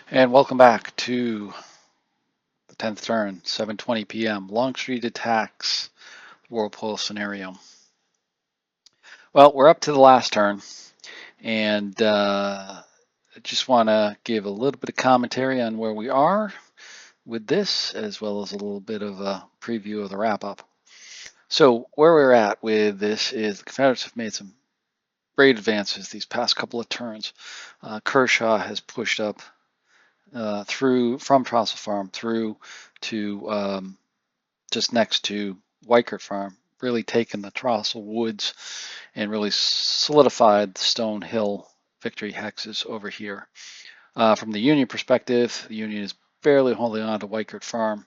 And welcome back to the 10th turn, 7:20 p.m. Longstreet Attacks The Whirlpool scenario. Well, we're up to the last turn, and I just want to give a little bit of commentary on where we are with this, as well as a little bit of a preview of the wrap-up. So where we're at with this is the Confederates have made some great advances these past couple of turns. Kershaw has pushed up through from Trostle Farm through to just next to Weichert Farm, really taken the Trostle Woods and really solidified the Stone Hill victory hexes over here. From the Union perspective, the Union is barely holding on to Weichert Farm.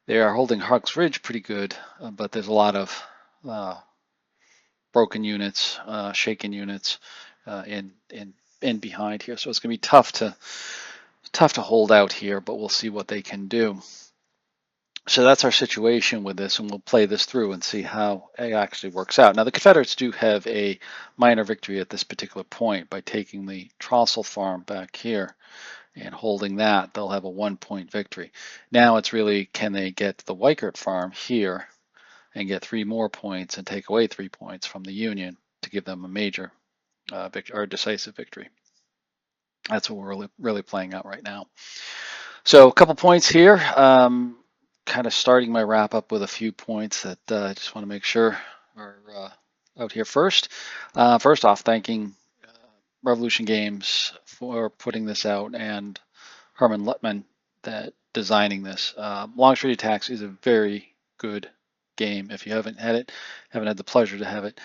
They are holding Houck's Ridge pretty good, but there's a lot of broken units, shaken units in behind here. So it's going to be tough to hold out here, but we'll see what they can do. So that's our situation with this, and we'll play this through and see how it actually works out. Now, the Confederates do have a minor victory at this particular point by taking the Trostle Farm back here and holding that. They'll have a 1-point victory. Now it's really, can they get the Weichert Farm here and get 3 more points and take away 3 points from the Union to give them a major or decisive victory. That's what we're really playing out right now. So a couple points here. Kind of starting my wrap up with a few points that I just want to make sure are out here first. First off, thanking Revolution Games for putting this out and Herman Lutman that designing this. Longstreet Attacks is a very good game. If you haven't had the pleasure to have it,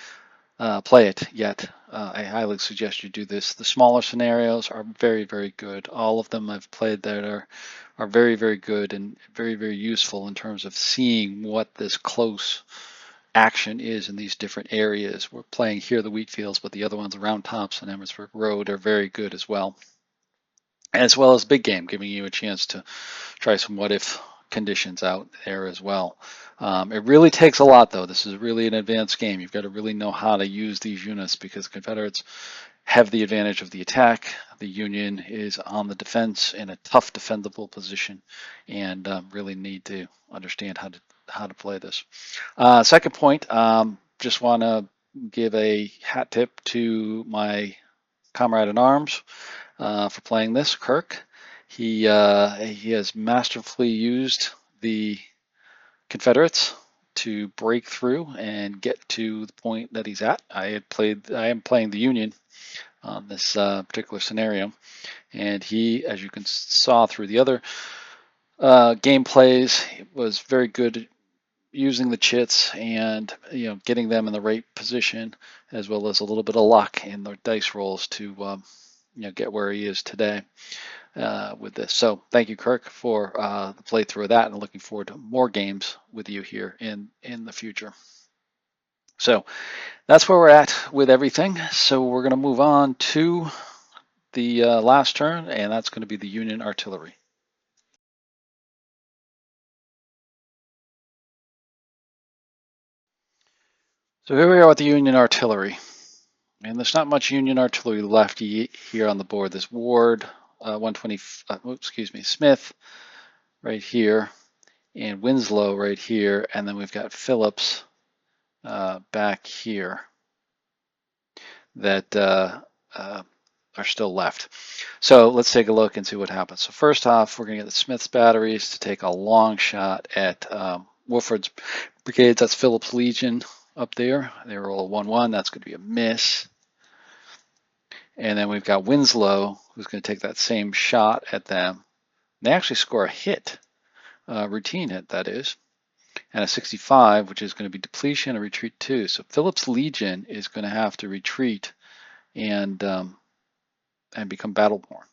play it yet, I highly suggest you do this. The smaller scenarios are very, very good. All of them I've played that are very, very good and very, very useful in terms of seeing what this close action is in these different areas. We're playing here the Wheatfields, but the other ones around Thompson, Emmitsburg Road are very good as well. As well as big game, giving you a chance to try some what if conditions out there as well. It really takes a lot, though. This is really an advanced game. You've got to really know how to use these units because Confederates have the advantage of the attack. The Union is on the defense in a tough defendable position, and really need to understand how to play this. Second point, just want to give a hat tip to my comrade in arms for playing this, Kirk. He has masterfully used the Confederates to break through and get to the point that he's at. I am playing the Union on this particular scenario, and he, as you can saw through the other game plays, was very good at using the chits and getting them in the right position, as well as a little bit of luck in the dice rolls to get where he is today with this. So thank you, Kirk, for the playthrough of that, and looking forward to more games with you here in the future. So that's where we're at with everything. So we're going to move on to the last turn, and that's going to be the Union Artillery. So here we are with the Union Artillery. And there's not much Union artillery left here on the board. There's Ward, 120, Smith right here, and Winslow right here, and then we've got Phillips back here that are still left. So let's take a look and see what happens. So first off, we're going to get the Smith's batteries to take a long shot at Wolford's brigades. That's Phillips Legion up there. They roll a 1-1. That's going to be a miss. And then we've got Winslow, who's going to take that same shot at them. They actually score a hit, routine hit, that is, and a 65, which is going to be depletion and retreat 2. So Phillips Legion is going to have to retreat and become battle-worn.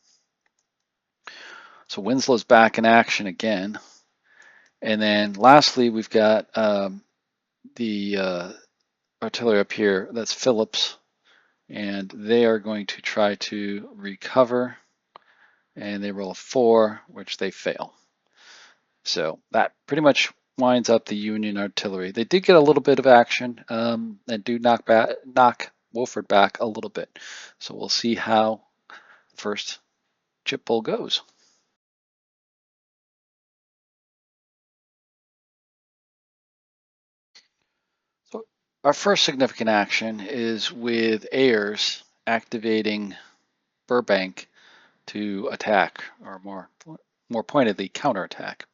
So Winslow's back in action again. And then lastly, we've got the artillery up here. That's Phillips. And they are going to try to recover, and they roll a 4, which they fail. So that pretty much winds up the Union artillery. They did get a little bit of action and do knock Wolford back a little bit. So we'll see how first chip pull goes. So our first significant action is with Ayers activating Burbank to attack, or more pointedly, counterattack.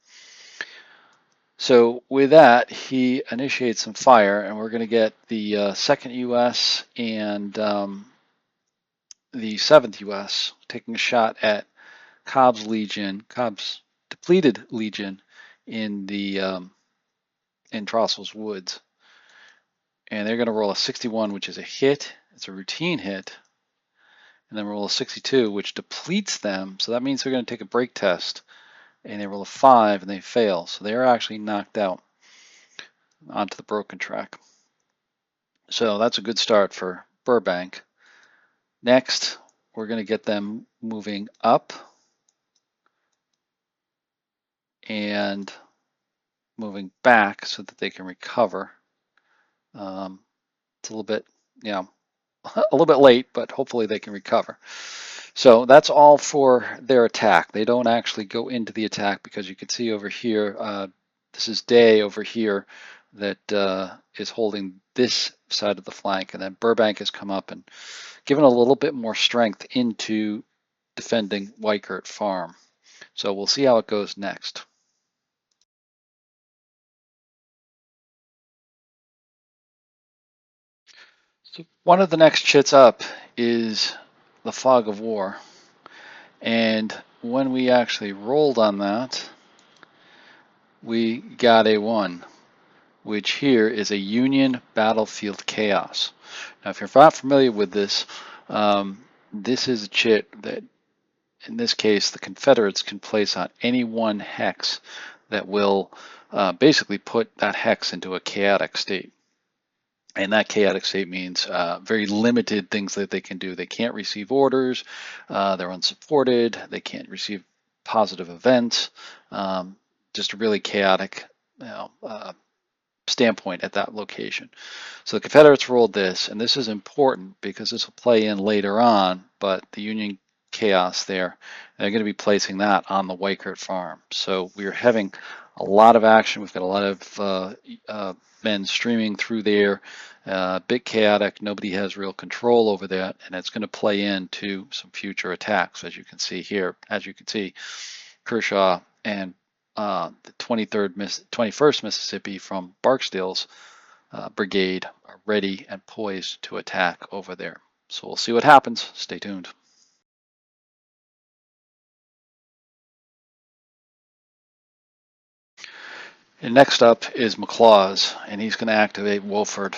So with that, he initiates some fire, and we're going to get the 2nd U.S. and the 7th U.S. taking a shot at Cobb's depleted Legion in the in Trostle's Woods, and they're going to roll a 61, which is a hit. It's a routine hit, and then roll a 62, which depletes them. So that means they're going to take a break test, and they roll a 5 and they fail. So they're actually knocked out onto the broken track. So that's a good start for Burbank. Next, we're going to get them moving up and moving back so that they can recover. It's a little bit, a little bit late, but hopefully they can recover. So that's all for their attack. They don't actually go into the attack because you can see over here, this is Day over here that is holding this side of the flank, and then Burbank has come up and given a little bit more strength into defending Weichert Farm. So we'll see how it goes next. So one of the next chits up is the Fog of War. And when we actually rolled on that, we got a 1, which here is a Union Battlefield Chaos. Now, if you're not familiar with this, this is a chit that, in this case, the Confederates can place on any one hex that will basically put that hex into a chaotic state. And that chaotic state means very limited things that they can do. They can't receive orders, they're unsupported, they can't receive positive events, just a really chaotic standpoint at that location. So the Confederates rolled this, and this is important because this will play in later on, but the Union chaos there, they're going to be placing that on the Weichert Farm. So we're having a lot of action. We've got a lot of men streaming through there, bit chaotic. Nobody has real control over that, and it's going to play into some future attacks, as you can see here. As you can see, Kershaw and the 21st Mississippi from Barksdale's brigade are ready and poised to attack over there. So we'll see what happens. Stay tuned. And next up is McLaws, and he's going to activate Wolford.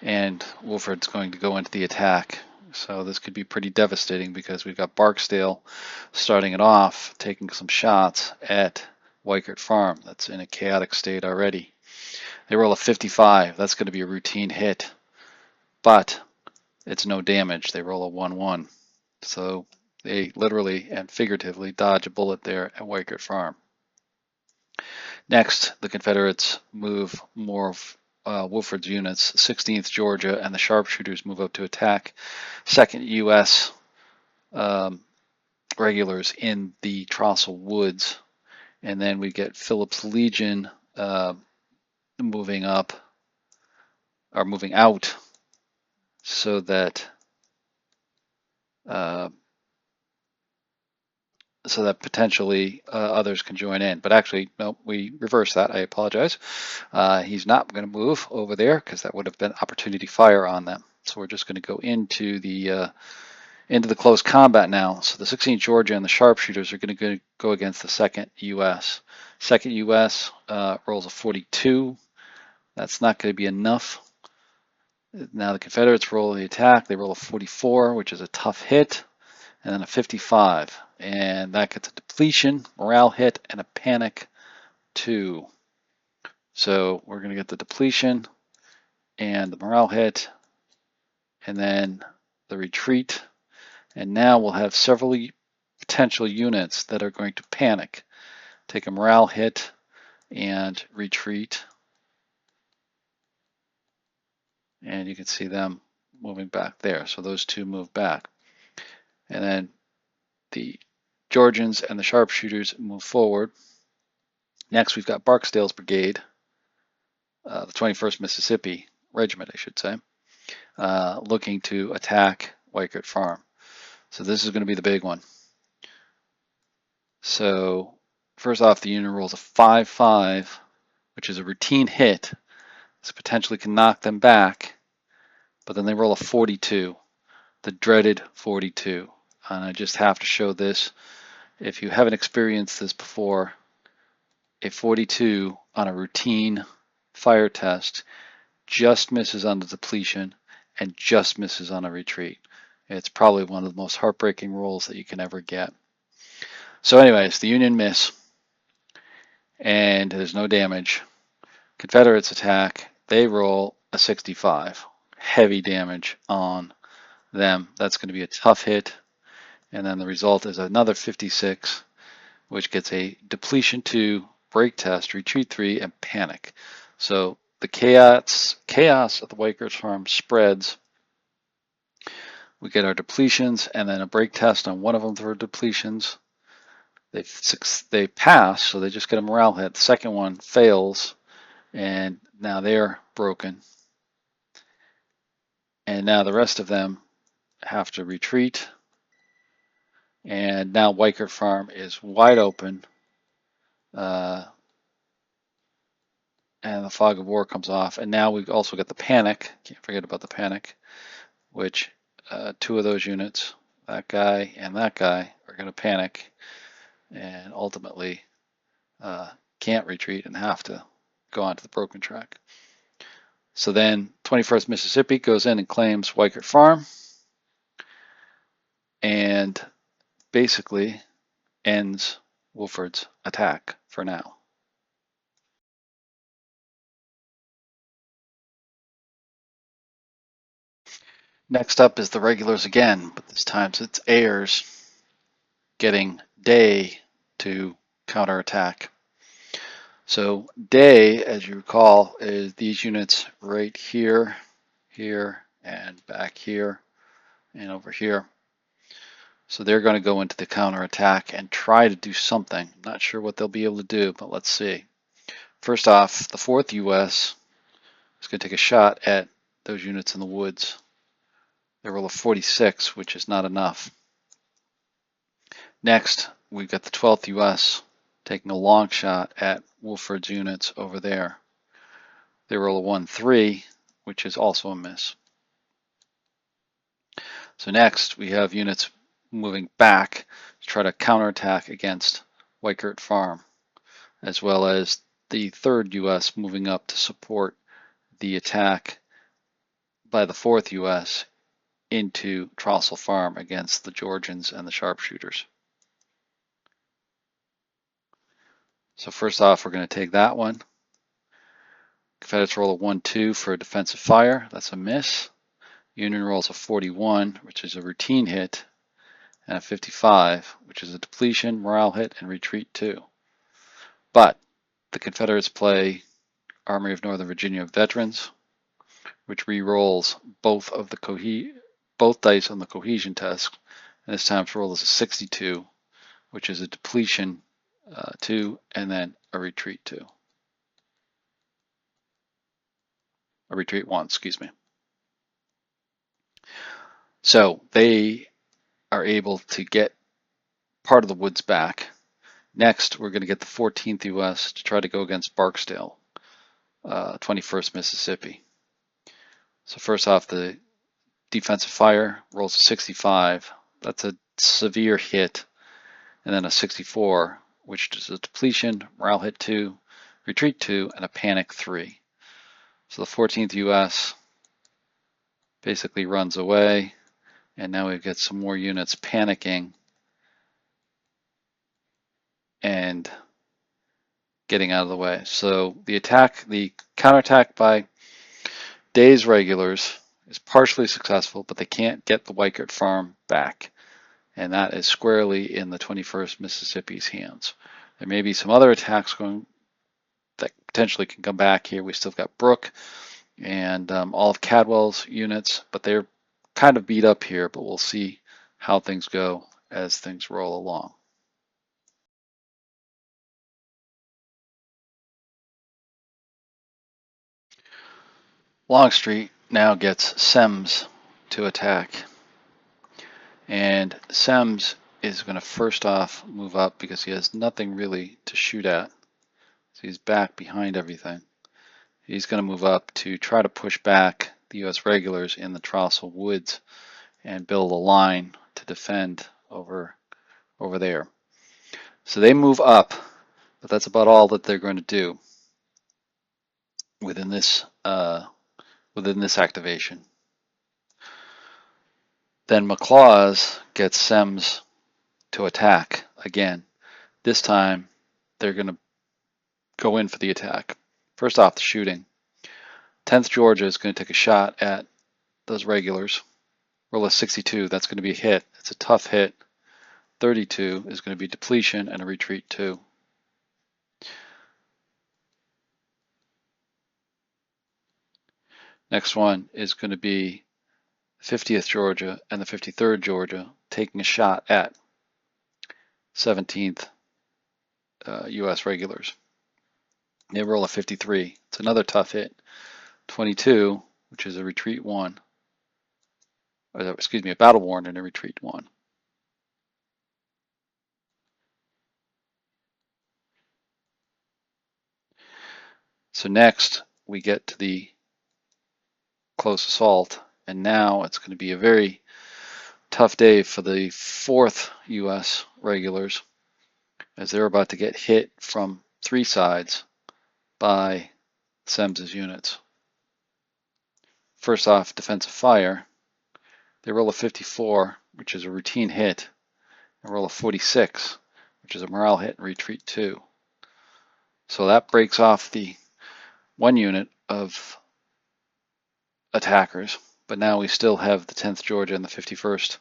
And Wolford's going to go into the attack. So this could be pretty devastating because we've got Barksdale starting it off, taking some shots at Weichert Farm. That's in a chaotic state already. They roll a 55. That's going to be a routine hit, but it's no damage. They roll a 1-1. So they literally and figuratively dodge a bullet there at Weichert Farm. Next, the Confederates move more of Wolford's units. 16th Georgia and the sharpshooters move up to attack 2nd U.S. Regulars in the Trostle Woods. And then we get Phillips Legion moving up, or moving out, so that potentially others can join in. But actually, no, we reverse that. I apologize. He's not going to move over there because that would have been opportunity fire on them. So we're just going to go into the close combat now. So the 16th Georgia and the sharpshooters are going to go against the 2nd U.S. 2nd U.S. Rolls a 42. That's not going to be enough. Now the Confederates roll the attack. They roll a 44, which is a tough hit, and then a 55. And that gets a depletion, morale hit, and a panic 2. So we're going to get the depletion and the morale hit, and then the retreat. And now we'll have several potential units that are going to panic, take a morale hit, and retreat. And you can see them moving back there. So those two move back. And then the Georgians and the sharpshooters move forward. Next, we've got Barksdale's brigade, the 21st Mississippi Regiment, I should say, looking to attack Weichert Farm. So this is going to be the big one. So first off, the Union rolls a 5-5, which is a routine hit. This potentially can knock them back, but then they roll a 42, the dreaded 42. And I just have to show this. If you haven't experienced this before, a 42 on a routine fire test just misses on the depletion and just misses on a retreat. It's probably one of the most heartbreaking rolls that you can ever get. So anyways, the Union miss, and there's no damage. Confederates attack. They roll a 65. Heavy damage on them. That's going to be a tough hit. And then the result is another 56, which gets a depletion 2, break test, retreat 3, and panic. So the chaos at the Weichert Farm spreads. We get our depletions and then a break test on one of them for depletions. They pass, so they just get a morale hit. The second one fails, and now they're broken. And now the rest of them have to retreat. And now Weichert Farm is wide open. And the fog of war comes off. And now we also get the panic. Can't forget about the panic, which two of those units, that guy and that guy, are going to panic and ultimately can't retreat and have to go onto the broken track. So then 21st Mississippi goes in and claims Weichert Farm and basically ends Wolford's attack for now. Next up is the regulars again, but this time it's Ayers getting Day to counterattack. So Day, as you recall, is these units right here, here, and back here, and over here. So they're going to go into the counterattack and try to do something. I'm not sure what they'll be able to do, but let's see. First off, the 4th U.S. is going to take a shot at those units in the woods. They roll a 46, which is not enough. Next, we've got the 12th U.S. taking a long shot at Wolford's units over there. They roll a 1-3, which is also a miss. So next, we have units moving back to try to counterattack against Weichert Farm, as well as the 3rd U.S. moving up to support the attack by the 4th U.S. into Trostle Farm against the Georgians and the sharpshooters. So first off, we're going to take that one. Confederates roll a 1-2 for a defensive fire. That's a miss. Union rolls a 41, which is a routine hit, and a 55, which is a depletion, morale hit, and retreat 2. But the Confederates play Army of Northern Virginia veterans, which re-rolls both dice on the cohesion test, and this time its roll is a 62, which is a depletion 2, and then a retreat 2. A retreat 1, excuse me. So they are able to get part of the woods back. Next, we're going to get the 14th U.S. to try to go against Barksdale, 21st Mississippi. So first off, the defensive fire rolls a 65. That's a severe hit. And then a 64, which is a depletion, morale hit 2, retreat 2, and a panic 3. So the 14th U.S. basically runs away. And now we've got some more units panicking and getting out of the way. So the counterattack by Day's regulars is partially successful, but they can't get the Weichert Farm back. And that is squarely in the 21st Mississippi's hands. There may be some other attacks going that potentially can come back here. We still got Brooke and all of Cadwell's units, but they're kind of beat up here, but we'll see how things go as things roll along. Longstreet now gets Semmes to attack. And Semmes is going to first off move up because he has nothing really to shoot at. So he's back behind everything. He's going to move up to try to push back the U.S. regulars in the Trostle Woods and build a line to defend over there. So they move up, but that's about all that they're going to do within this activation. Then McLaws gets Semmes to attack again. This time they're going to go in for the attack. First off, the shooting. 10th Georgia is going to take a shot at those regulars. Roll a 62, that's going to be a hit. It's a tough hit. 32 is going to be depletion and a retreat 2. Next one is going to be 50th Georgia and the 53rd Georgia taking a shot at 17th U.S. regulars. They roll a 53. It's another tough hit. 22, which is a retreat 1. Or, excuse me, a battle warn and a retreat 1. So next we get to the close assault, and now it's going to be a very tough day for the 4th U.S. regulars as they're about to get hit from 3 sides by Semmes' units. First off, defensive fire. They roll a 54, which is a routine hit, and roll a 46, which is a morale hit and retreat 2. So that breaks off the 1 unit of attackers, but now we still have the 10th Georgia and the 51st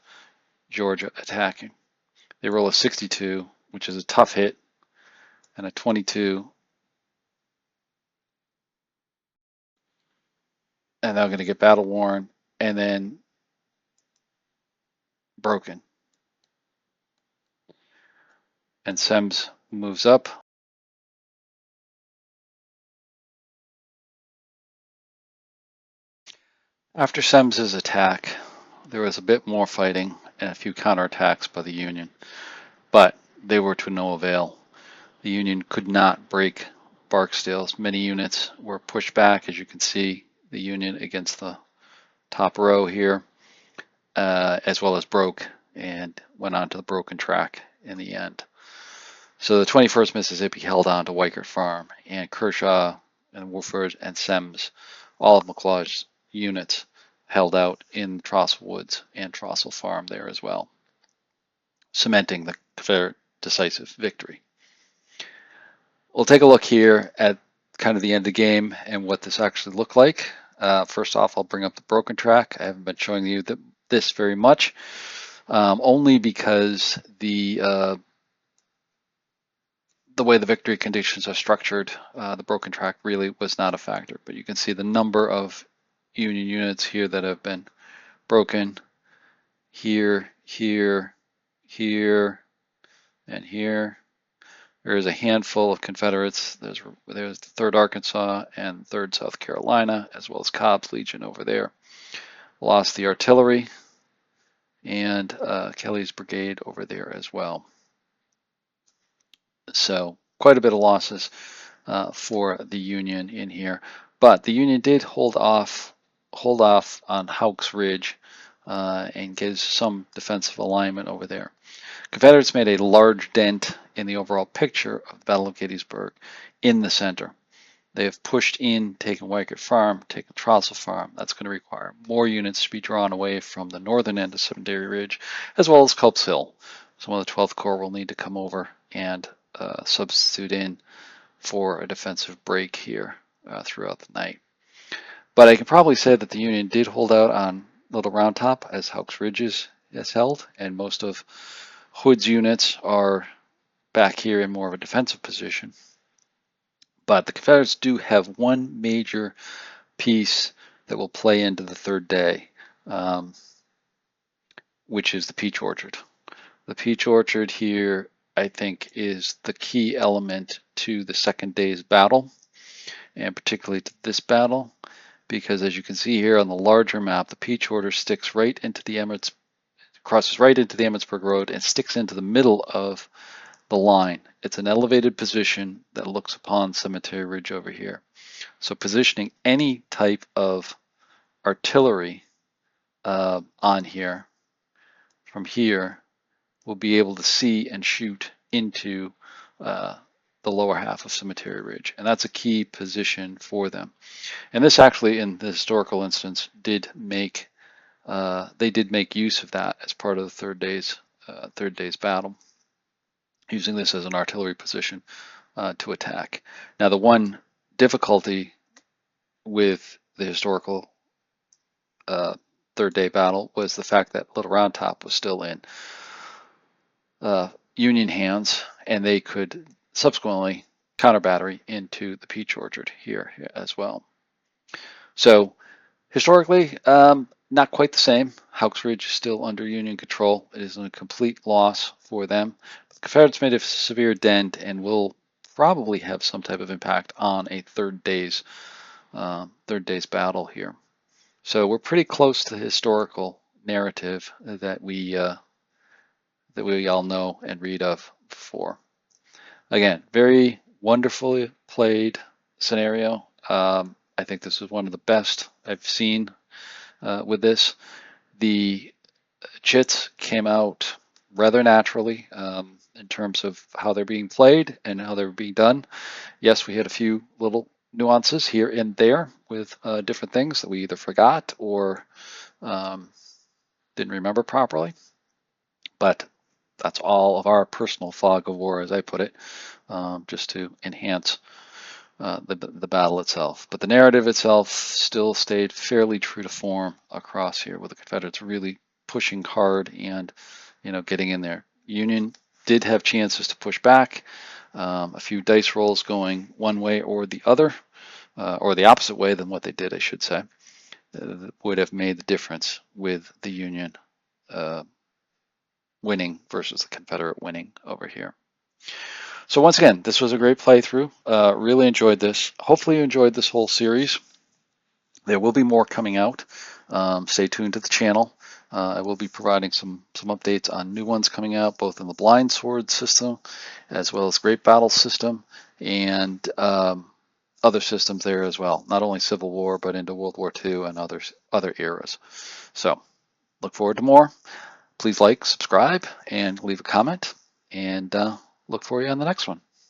Georgia attacking. They roll a 62, which is a tough hit, and a 22, and they're going to get battle worn and then broken. And Semmes moves up. After Semmes' attack, there was a bit more fighting and a few counterattacks by the Union, but they were to no avail. The Union could not break Barksdale's. Many units were pushed back, as you can see, the Union against the top row here, as well as broke and went on to the broken track in the end. So the 21st Mississippi held on to Weichert Farm, and Kershaw and Woolford and Semmes, all of McLaw's units, held out in Trostle Woods and Trostle Farm there as well, cementing the Confederate decisive victory. We'll take a look here at kind of the end of the game and what this actually looked like. First off, I'll bring up the broken track. I haven't been showing you this very much, only because the way the victory conditions are structured, the broken track really was not a factor. But you can see the number of Union units here that have been broken here, here, here, and here. There is a handful of Confederates. There's the 3rd Arkansas and 3rd South Carolina, as well as Cobb's Legion over there. Lost the artillery and Kelly's brigade over there as well. So quite a bit of losses for the Union in here, but the Union did hold off on Houck's Ridge and gives some defensive alignment over there. Confederates made a large dent in the overall picture of the Battle of Gettysburg in the center. They have pushed in, taken Weichert Farm, taken Trostle Farm. That's going to require more units to be drawn away from the northern end of Secondary Ridge, as well as Culp's Hill. Some of the 12th Corps will need to come over and substitute in for a defensive break here throughout the night. But I can probably say that the Union did hold out on Little Round Top as Houck's Ridge is held, and most of Hood's units are back here in more of a defensive position. But the Confederates do have one major piece that will play into the 3rd day, which is the peach orchard. The peach orchard here, I think, is the key element to the second day's battle, and particularly to this battle, because as you can see here on the larger map, the peach orchard sticks right into the crosses right into the Emmetsburg Road and sticks into the middle of the line. It's an elevated position that looks upon Cemetery Ridge over here. So positioning any type of artillery on here from here will be able to see and shoot into the lower half of Cemetery Ridge, and that's a key position for them. And this actually, in the historical instance, did make use of that as part of the third day's battle, using this as an artillery position to attack. Now, the one difficulty with the historical third day battle was the fact that Little Round Top was still in Union hands, and they could subsequently counter battery into the peach orchard here as well. So historically, not quite the same. Houck's Ridge is still under Union control. It is a complete loss for them. The Confederates made a severe dent and will probably have some type of impact on a third day's battle here. So we're pretty close to the historical narrative that we all know and read of before. Again, very wonderfully played scenario. I think this is one of the best I've seen with this. The chits came out rather naturally in terms of how they're being played and how they're being done. Yes, we had a few little nuances here and there with different things that we either forgot or didn't remember properly, but that's all of our personal fog of war, as I put it, just to enhance the battle itself. But the narrative itself still stayed fairly true to form across here, with the Confederates really pushing hard and getting in there. Union did have chances to push back, a few dice rolls going one way or the other, or the opposite way than what they did, I should say, would have made the difference with the Union winning versus the Confederate winning over here. So once again, this was a great playthrough. Really enjoyed this. Hopefully you enjoyed this whole series. There will be more coming out. Stay tuned to the channel. I will be providing some updates on new ones coming out, both in the blind sword system as well as great battle system, and other systems there as well. Not only Civil War, but into World War II and other eras. So look forward to more. Please like, subscribe, and leave a comment, and look for you on the next one.